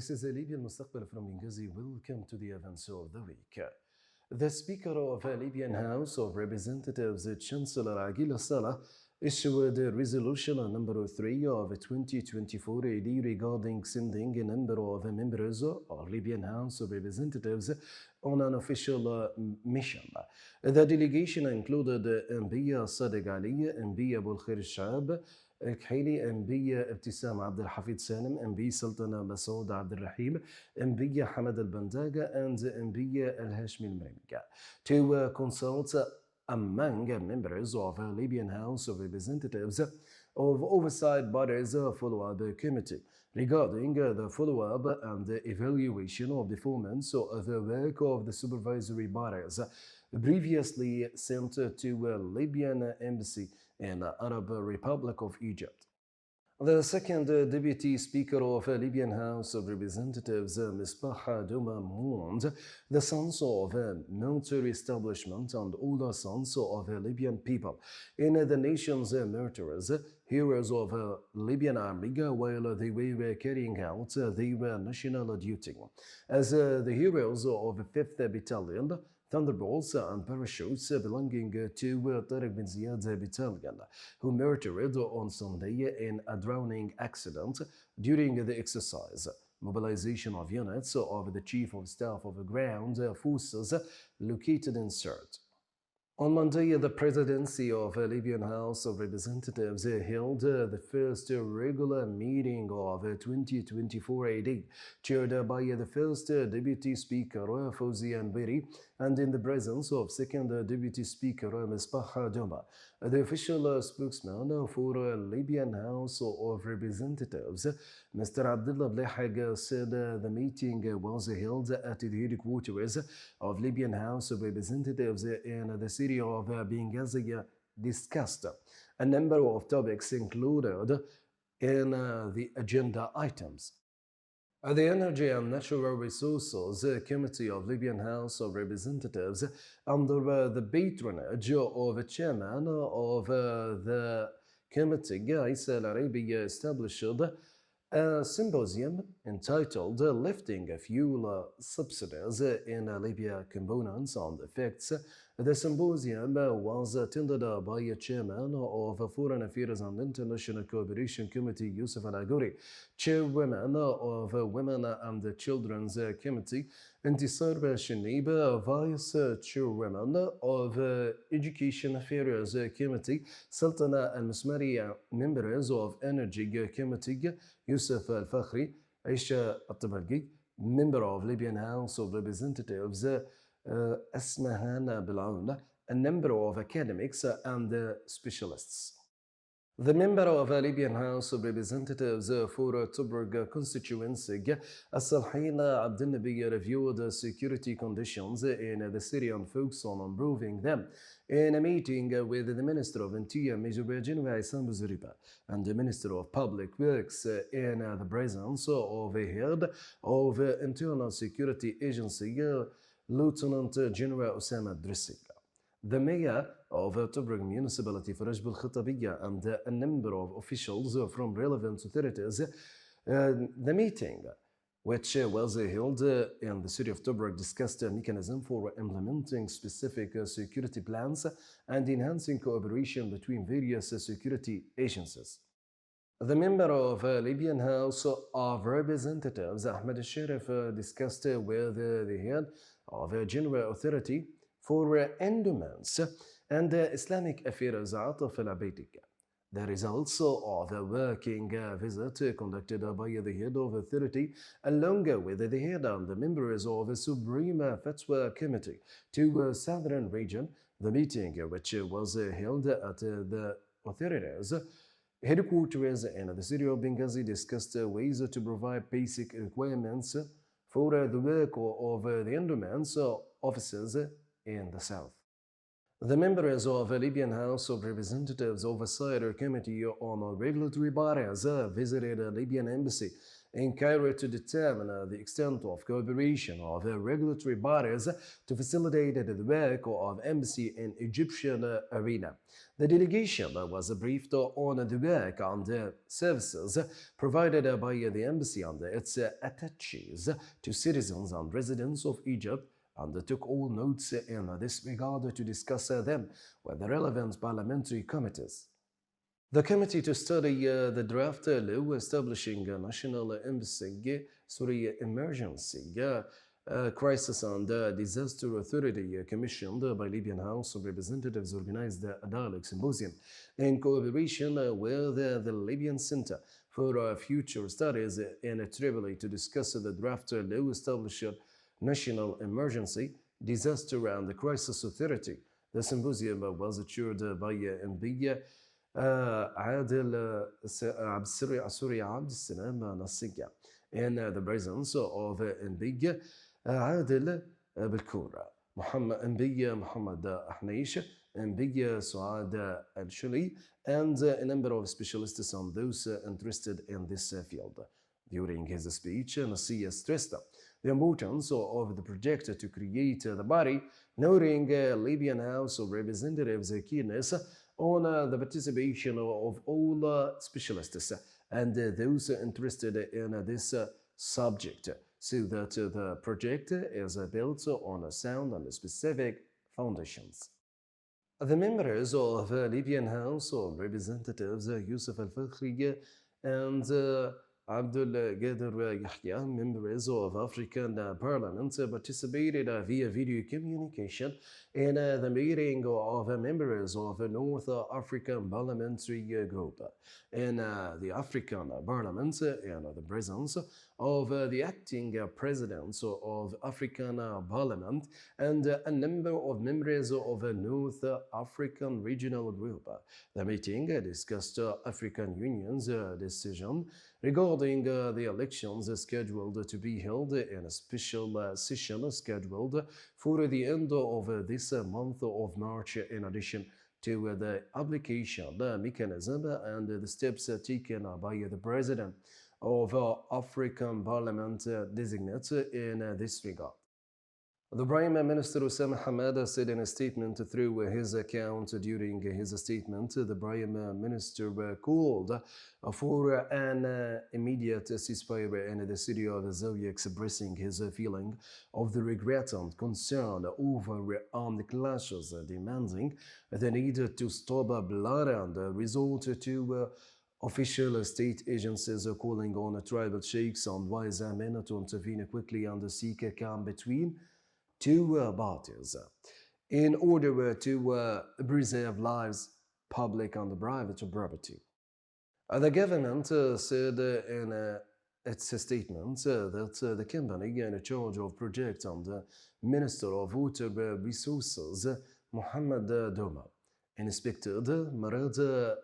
This is Libya المستقبل from Benghazi. Welcome to the events of the week. The Speaker of the Libyan House of Representatives, Chancellor Agila Salah, issued Resolution number 3 of 2024 AD regarding sending a number of members of Libyan House of Representatives on an official mission. The delegation included MB Sadiq Ali, MB Abu Khair Shab, كحيلي انبي ابتسام عبد الحفيظ سالم انبي سلطنة مسعود عبد الرحيم انبي حمد البنداقة and انبي الهاشمي المرميكا to consult among members of a Libyan House of Representatives of Oversight Bodies Follow-up Committee regarding the follow-up and the evaluation of the performance of the work of the supervisory bodies previously sent to Libyan Embassy in the Arab Republic of Egypt. The second Deputy Speaker of the Libyan House of Representatives, Misbah Duma, mourned the sons of a military establishment and all the sons of the Libyan people in the nation's murderers, heroes of the Libyan army while they were carrying out their national duty. As the heroes of the 5th Battalion, Thunderbolts and parachutes belonging to Tariq bin Ziyad battalion, who murdered on Sunday in a drowning accident during the exercise. Mobilization of units of the Chief of Staff of the Ground Forces located in Sirte. On Monday, the presidency of the Libyan House of Representatives held the first regular meeting of 2024 AD, chaired by the first Deputy Speaker, Fawzi Anbiri, and in the presence of second Deputy Speaker, Misbah Duma. The official spokesman for Libyan House of Representatives, Mr. Abdullah Blahag, said the meeting was held at the headquarters of Libyan House of Representatives in the city of Benghazi, discussed a number of topics included in the agenda items. The Energy and Natural Resources Committee of Libyan House of Representatives, under the patronage of the chairman of the committee, Isa Al-Arabi, established a symposium entitled Lifting Fuel Subsidies in Libya Components and Effects. The symposium was attended by Chairman of Foreign Affairs and International Cooperation Committee, Yusuf Al-Aguri, Chairwoman of Women and Children's Committee, Intisar Shinib, Vice Chairwoman of Education Affairs Committee, Sultana Al-Musmari, members of Energy Committee, Yusuf Al-Fakhri, Aisha Al-Tabalgi, member of Libyan House of Representatives, Asmahan Bilaun, a number of academics and specialists. The member of the Libyan House of Representatives for Tobruk constituency, As-Salhin Abdel-Nabi, reviewed security conditions in the city and focused on improving them in a meeting with the Minister of Interior, Major General Isam Bouzeriba, and the Minister of Public Works in the presence of the head of the Internal Security Agency, Lieutenant General Osama Drissi. The mayor of Tobruk municipality, Faraj Bil-Khatabiya, and a number of officials from relevant authorities. The meeting, which was held in the city of Tobruk, discussed a mechanism for implementing specific security plans and enhancing cooperation between various security agencies. The member of Libyan House of Representatives, Ahmed al-Sharif, discussed with the head of a general authority for endowments and Islamic affairs, Ataf al-Abaydik, the results of the working visit conducted by the head of authority along with the head and the members of the Supreme Fatwa Committee to Southern Region. The meeting, which was held at the authorities' headquarters in the city of Benghazi, discussed ways to provide basic requirements for the work of the endowments offices in the south. The members of the Libyan House of Representatives Oversight Committee on Regulatory Bodies visited the Libyan Embassy in Cairo to determine the extent of cooperation of regulatory bodies to facilitate the work of embassy in Egyptian arena. The delegation was briefed on the work and the services provided by the embassy and its attaches to citizens and residents of Egypt, and took all notes in this regard to discuss them with the relevant parliamentary committees. The committee to study the draft law establishing a national emergency crisis and disaster authority commissioned by Libyan House of Representatives organized a dialogue symposium in cooperation with the Libyan Center for Future Studies in Tripoli to discuss the draft law establishing National Emergency, Disaster and Crisis Authority. The symposium was chaired by MB عادل عبد السلام نصية in the presence of MB عادل بالكورة MB محمد حنيش MB سعاد الشلي and a number of specialists and those interested in this field. During his speech, Nassia stressed the importance of the project to create the body, noting Libyan House of Representatives' keenness on the participation of all specialists and those interested in this subject, so that the project is built on sound and specific foundations. The members of Libyan House of Representatives, Yusuf al-Fakhri and Abdul Qadir Yahya, members of African Parliament, participated via video communication in the meeting of members of the North African Parliamentary Group. In the African Parliament, in the presence of the acting president of African Parliament and a number of members of the North African Regional Group. The meeting discussed African Union's decision regarding the elections scheduled to be held in a special session scheduled for the end of this month of March, in addition to the application mechanism and the steps taken by the President of African Parliament designate in this regard. The Prime Minister Osama Hamad said in a statement through his account. During his statement, the Prime Minister called for an immediate ceasefire in the city of Zawiya, expressing his feeling of the regret and concern over armed clashes, demanding the need to stop blood and resort to official state agencies calling on tribal sheikhs and wise men to intervene quickly and seek a calm between two parties in order to preserve lives, public and private property. The government said in its statement that the company in charge of project and Minister of Water Resources, Mohammed Doma, inspected Marad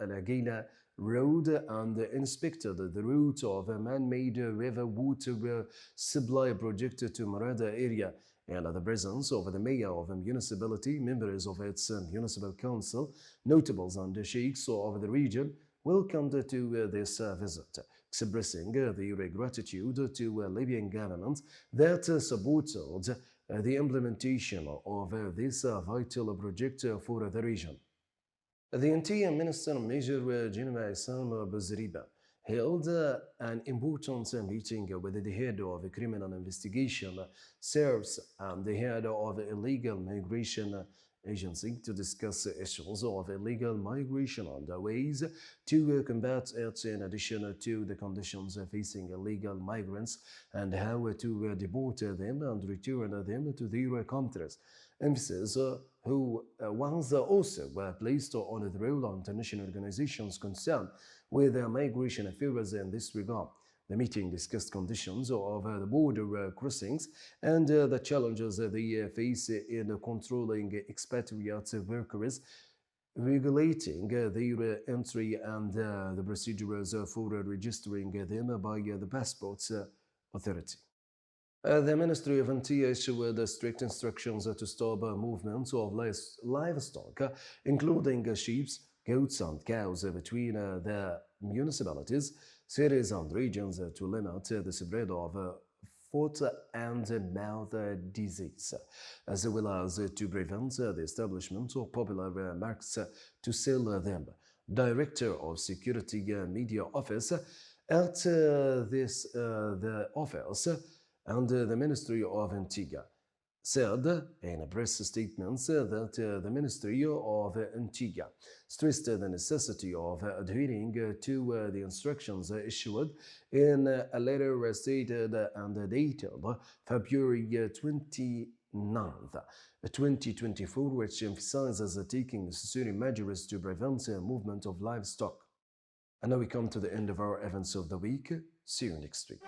Al-Agila Road and inspected the route of a man-made river water supply project to Marada area, and the presence of the mayor of the municipality, members of its municipal council, notables and sheikhs of the region welcomed to this visit, expressing their gratitude to the Libyan government that supported the implementation of this vital project for the region. The Interior Minister Major General Sam Buzriba held an important meeting with the head of the Criminal Investigation Service and the head of the Illegal Migration Agency to discuss issues of illegal migration and ways to combat it, in addition to the conditions facing illegal migrants and how to deport them and return them to their countries. Emphasis who was also placed on the role of international organizations concerned with migration affairs in this regard. The meeting discussed conditions of the border crossings and the challenges they face in controlling expatriate workers, regulating their entry and the procedures for registering them by the Passports Authority. The Ministry of Interior issued strict instructions to stop movements of livestock, including sheep, goats and cows between the municipalities, cities and regions to limit the spread of foot and mouth disease, as well as to prevent the establishment of popular marks to sell them. Director of Security Media Office at the office and the Ministry of Interior said in a press statement that the Ministry of Interior stressed the necessity of adhering to the instructions issued in a letter stated and dated February 29th, 2024, which emphasizes taking necessary measures to prevent the movement of livestock. And now we come to the end of our events of the week. See you next week.